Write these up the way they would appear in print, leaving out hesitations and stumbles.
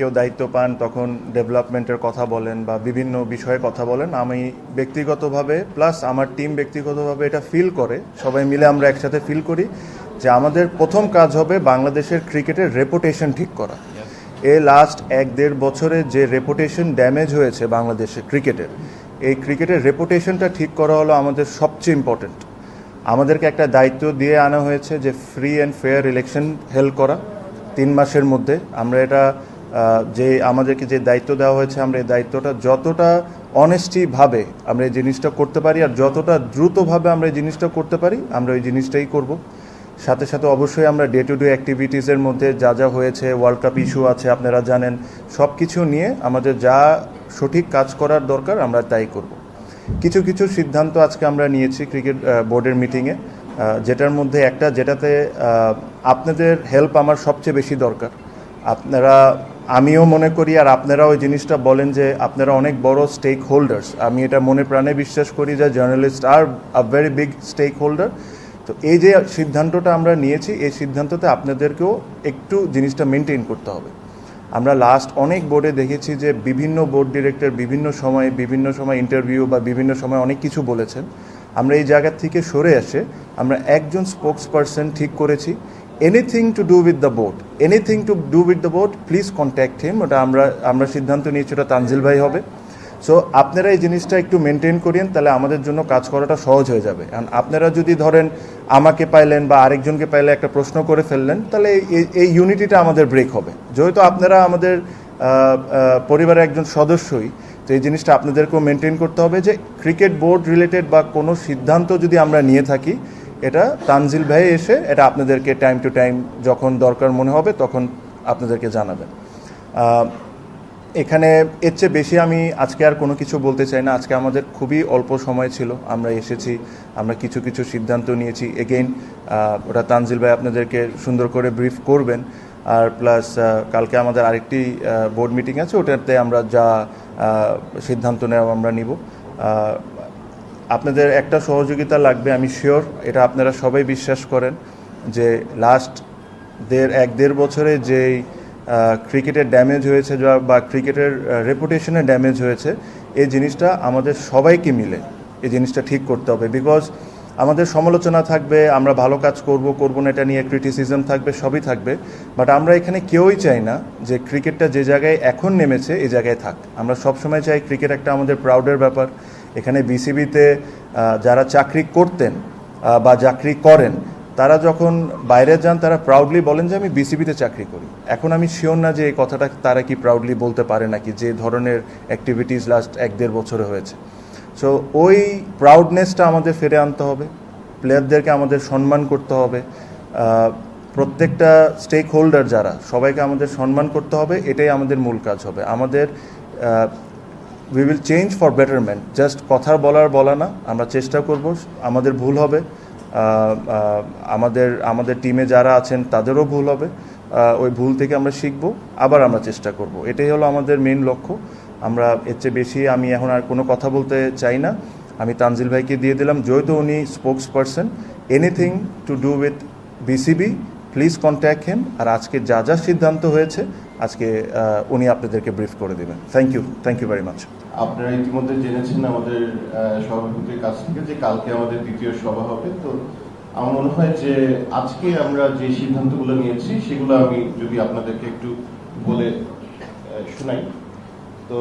কেউ দায়িত্ব পান তখন ডেভেলপমেন্টের কথা বলেন বা বিভিন্ন বিষয়ে কথা বলেন। আমি ব্যক্তিগতভাবে প্লাস আমার টিম ব্যক্তিগতভাবে এটা ফিল করে, সবাই মিলে আমরা একসাথে ফিল করি যে আমাদের প্রথম কাজ হবে বাংলাদেশের ক্রিকেটের রেপুটেশন ঠিক করা। এই লাস্ট 1-1.5 বছরে যে রেপুটেশন ড্যামেজ হয়েছে বাংলাদেশের ক্রিকেটের, এই ক্রিকেটের রেপুটেশনটা ঠিক করা হলো আমাদের সবচেয়ে ইম্পর্টেন্ট। আমাদেরকে একটা দায়িত্ব দিয়ে আনা হয়েছে যে free and fair election held করা 3 মাসের মধ্যে। আমরা এটা যে আমাদেরকে যে দায়িত্ব দেওয়া হয়েছে, আমরা এই দায়িত্বটা যতটা অনেস্টিভাবে আমরা এই জিনিসটা করতে পারি আর যতটা দ্রুতভাবে আমরা এই জিনিসটা করতে পারি আমরা ওই জিনিসটাই করব। সাথে সাথে অবশ্যই আমরা ডে টু ডে অ্যাক্টিভিটিসের মধ্যে যা যা হয়েছে, ওয়ার্ল্ড কাপ ইস্যু আছে আপনারা জানেন, সব কিছু নিয়ে আমাদের যা সঠিক কাজ করার দরকার আমরা তাই করব। কিছু কিছু সিদ্ধান্ত আজকে আমরা নিয়েছি ক্রিকেট বোর্ডের মিটিংয়ে, যেটার মধ্যে একটা যেটাতে আপনাদের হেল্প আমার সবচেয়ে বেশি দরকার। আমিও মনে করি আর আপনারা ওই জিনিসটা বলেন যে আপনারা অনেক বড় স্টেক হোল্ডার্স। আমি এটা মনে প্রাণে বিশ্বাস করি যে journalist are a very big stakeholder. তো এই যে সিদ্ধান্তটা আমরা নিয়েছি, এই সিদ্ধান্ততে আপনাদেরকেও একটু জিনিসটা মেনটেন করতে হবে। আমরা লাস্ট অনেক বোর্ডে দেখেছি যে বিভিন্ন বোর্ড ডিরেক্টর বিভিন্ন সময় ইন্টারভিউ বা বিভিন্ন সময় অনেক কিছু বলেছেন। আমরা এই জায়গা থেকে সরে এসে আমরা একজন স্পোক্স পারসন ঠিক করেছি। Anything to do with the board please contact him. ওটা আমরা সিদ্ধান্ত নিয়েছি ওটা তানজিল ভাই হবে। সো আপনারা এই জিনিসটা একটু মেনটেন করেন, তাহলে আমাদের জন্য কাজ করাটা সহজ হয়ে যাবে। কারণ আপনারা যদি ধরেন আমাকে পাইলেন বা আরেকজনকে পাইলে একটা প্রশ্ন করে ফেললেন, তাহলে এই ইউনিটিটা আমাদের ব্রেক হবে। যেহেতু আপনারা আমাদের পরিবারের একজন সদস্যই, তো এই জিনিসটা আপনাদেরকেও মেনটেন করতে হবে যে ক্রিকেট বোর্ড রিলেটেড বা কোনো সিদ্ধান্ত যদি আমরা নিয়ে থাকি, এটা তানজিল ভাই এসে এটা আপনাদেরকে টাইম টু টাইম যখন দরকার মনে হবে তখন আপনাদেরকে জানাবেন। এখানে এর চেয়ে বেশি আমি আজকে আর কোনো কিছু বলতে চাই না। আজকে আমাদের খুবই অল্প সময় ছিল, আমরা এসেছি, আমরা কিছু কিছু সিদ্ধান্ত নিয়েছি। এগেইন ওটা তানজিল ভাই আপনাদেরকে সুন্দর করে ব্রিফ করবেন। আর প্লাস কালকে আমাদের আরেকটি বোর্ড মিটিং আছে, ওটাতে আমরা যা সিদ্ধান্ত নেওয়া আমরা নিব। আপনাদের একটা সহযোগিতা লাগবে, আমি শিওর এটা আপনারা সবাই বিশ্বাস করেন যে লাস্ট 1-1.5 বছরে যেই ক্রিকেটের ড্যামেজ হয়েছে বা ক্রিকেটের রেপুটেশনের ড্যামেজ হয়েছে, এই জিনিসটা আমাদের সবাইকে মিলে এই জিনিসটা ঠিক করতে হবে। বিকজ আমাদের সমালোচনা থাকবে, আমরা ভালো কাজ করব না এটা নিয়ে ক্রিটিসিজম থাকবে, সবই থাকবে, বাট আমরা এখানে কেউই চাই না যে ক্রিকেটটা যে জায়গায় এখন নেমেছে এই জায়গায় থাক। আমরা সবসময় চাই ক্রিকেট একটা আমাদের প্রাউডের ব্যাপার। এখানে বিসিবিতে যারা চাকরি করতেন বা চাকরি করেন, তারা যখন বাইরে যান তারা প্রাউডলি বলেন যে আমি বিসিবিতে চাকরি করি। এখন আমি শিওর না যে এই কথাটা তারা কি প্রাউডলি বলতে পারে নাকি, যে ধরনের অ্যাক্টিভিটিস লাস্ট 1-1.5 বছরে হয়েছে। সো ওই প্রাউডনেসটা আমাদের ফিরে আনতে হবে, প্লেয়ারদেরকে আমাদের সম্মান করতে হবে, প্রত্যেকটা স্টেক হোল্ডার যারা সবাইকে আমাদের সম্মান করতে হবে। এটাই আমাদের মূল কাজ হবে। আমাদের we will change for betterment, just কথা বলা না, আমরা চেষ্টা করব। আমাদের ভুল হবে, আমাদের টিমে যারা আছেন তাদেরও ভুল হবে, ওই ভুল থেকে আমরা শিখব, আবার আমরা চেষ্টা করব। এটাই হলো আমাদের মেইন লক্ষ্য। আমরা এর চেয়ে বেশি আমি এখন আর কোনো কথা বলতে চাই না। আমি তানজিল ভাইকে দিয়ে দিলাম, যেহেতু উনি spokesperson, anything to do with BCB please contact him. আর আজকে যা যা সিদ্ধান্ত হয়েছে আজকে উনি আপনাদেরকে ব্রিফ করে দেবেন। Thank you very much. আপনারা ইতিমধ্যে জেনেছেন আমাদের সভাপতির কাছ থেকে যে কালকে আমাদের দ্বিতীয় সভা হবে। তো আমার মনে হয় যে আজকে আমরা যে সিদ্ধান্তগুলো নিয়েছি সেগুলো আমি যদি আপনাদেরকে একটু বলে শোনাই। তো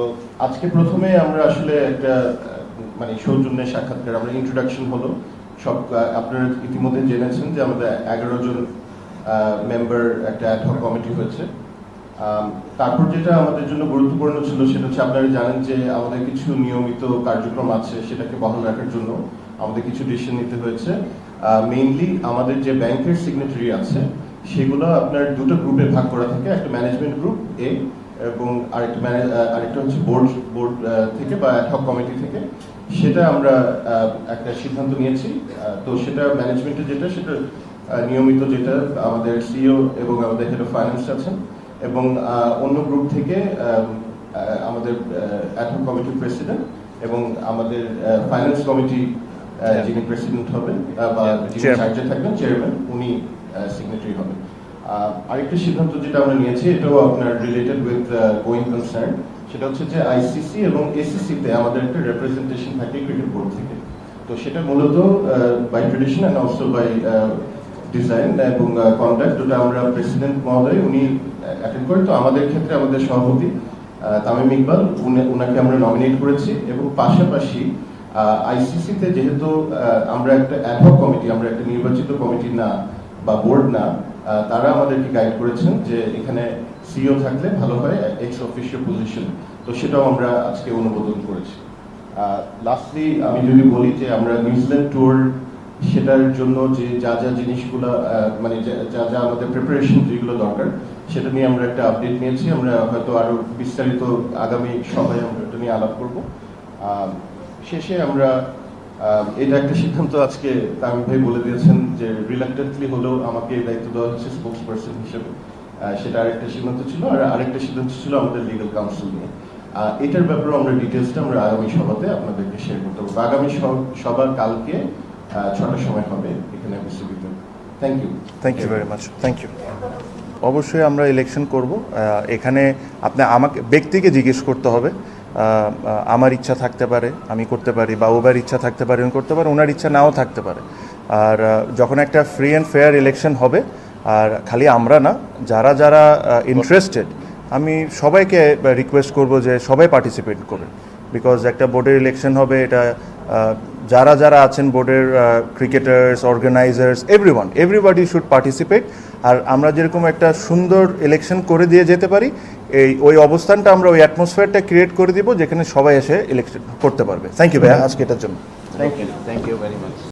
আজকে প্রথমে আমরা আসলে একটা মানে সৌজন্যের সাক্ষাৎকার, আমরা ইন্ট্রোডাকশন হলো সব। আপনারা ইতিমধ্যে জেনেছেন যে আমাদের 11 জন মেম্বার একটা অ্যাডহক কমিটি হয়েছে। তারপর যেটা আমাদের জন্য গুরুত্বপূর্ণ ছিল সেটা হচ্ছে, আপনারা জানেন যে আমাদের কিছু নিয়মিত কার্যক্রম আছে, সেটাকে বহাল রাখার জন্য আমাদের কিছু ডিসিশন নিতে হয়েছে। মেইনলি আমাদের যে ব্যাংকের সিগনেটারি আছে সেগুলো আপনার দুটো গ্রুপে ভাগ করা থাকে, একটা ম্যানেজমেন্ট গ্রুপ এ এবং আরেকটা হচ্ছে বোর্ড থেকে বা অ্যাডহক কমিটি থেকে। সেটা আমরা একটা সিদ্ধান্ত নিয়েছি। তো সেটা ম্যানেজমেন্টে যেটা, সেটা নিয়মিত যেটা আমাদের সিইও এবং আমাদের হেড অফ ফাইন্যান্স আছেন, এবং অন্য গ্রুপ থেকে আমাদের অ্যাডহক কমিটির প্রেসিডেন্ট এবং আমাদের ফাইন্যান্স কমিটি যিনি প্রেসিডেন্ট হবেন বা যিনি চার্জে থাকবেন চেয়ারম্যান, উনি সিগনেটারি হবেন। আরেকটা সিদ্ধান্ত যেটা আমরা নিয়েছি এটাও আপনার রিলেটেড উইথ গোয়িং কনসার্ন, সেটা হচ্ছে যে আইসিসি এবং এসিসিতে আমাদের একটা রিপ্রেজেন্টেশন থাকে ক্রিকেট বোর্ড থেকে। তো সেটা মূলত by tradition and also by design এবং কন্ডাক্ট, ওটা আমরা প্রেসিডেন্ট মহোদয় উনি অ্যাটেন্ড করেন। তো আমাদের ক্ষেত্রে আমাদের সভাপতি তামিম ইকবাল উনাকে আমরা নমিনেট করেছি, এবং পাশাপাশি আইসিসিতে যেহেতু আমরা একটা অ্যাডহক কমিটি, আমরা একটা নির্বাচিত কমিটি না বা বোর্ড না, তারা আমাদেরকে গাইড করেছেন যে এখানে সিইও থাকলে ভালো হয় এক্স অফিসিয়াল পজিশন। তো সেটাও আমরা আজকে অনুমোদন করেছি। লাস্টলি আমি যদি বলি যে আমরা নিউজিল্যান্ড ট্যুর, সেটার জন্য যে যা যা জিনিসগুলো মানে যা যা আমাদের প্রিপারেশন যেগুলো দরকার, সেটা নিয়ে আমরা একটা আপডেট নিয়েছি। আমরা হয়তো আরো বিস্তারিত আগামী সভায় আমরা এটা নিয়ে আলাপ করব। শেষে আমরা এটা একটা সিদ্ধান্ত আজকে তামিম ভাই বলে দিয়েছেন যে রিলাক্টেন্টলি হলেও আমাকে দায়িত্ব দেওয়া হচ্ছে স্পোক্স পার্সন হিসেবে। সেটা আরেকটা সিদ্ধান্ত ছিল, আর আরেকটা সিদ্ধান্ত ছিল আমাদের লিগ্যাল কাউন্সিল নিয়ে। এটার ব্যাপারে আমরা ডিটেলসটা আমরা আগামী সভাতে আপনাদেরকে শেয়ার করতে পারবো। আগামী সভা কালকে 6টার সময় হবে এখানে বিশ্ববিদ্যালয়। Thank you very much, thank you. অবশ্যই আমরা ইলেকশন করব। এখানে আপনি আমাকে ব্যক্তিকে জিজ্ঞেস করতে হবে। আমার ইচ্ছা থাকতে পারে আমি করতে পারি, বা ওবার ইচ্ছা থাকতে পারে উনি করতে পারে, ওনার ইচ্ছা নাও থাকতে পারে। আর যখন একটা ফ্রি অ্যান্ড ফেয়ার ইলেকশন হবে, আর খালি আমরা না, যারা যারা ইন্টারেস্টেড, আমি সবাইকে রিকোয়েস্ট করব যে সবাই পার্টিসিপেট করবে। বিকজ একটা বোর্ডের ইলেকশন হবে, এটা যারা যারা আছেন বোর্ডের cricketers, organisers, everybody should participate. আর আমরা যেরকম একটা সুন্দর ইলেকশন করে দিয়ে যেতে পারি, ওই অবস্থানটা আমরা ওই অ্যাটমসফিয়ারটা ক্রিয়েট করে দিব যেখানে সবাই এসে ইলেকশন করতে পারবে। থ্যাংক ইউ ভাইয়া আজকে এটার জন্য। Thank you very much.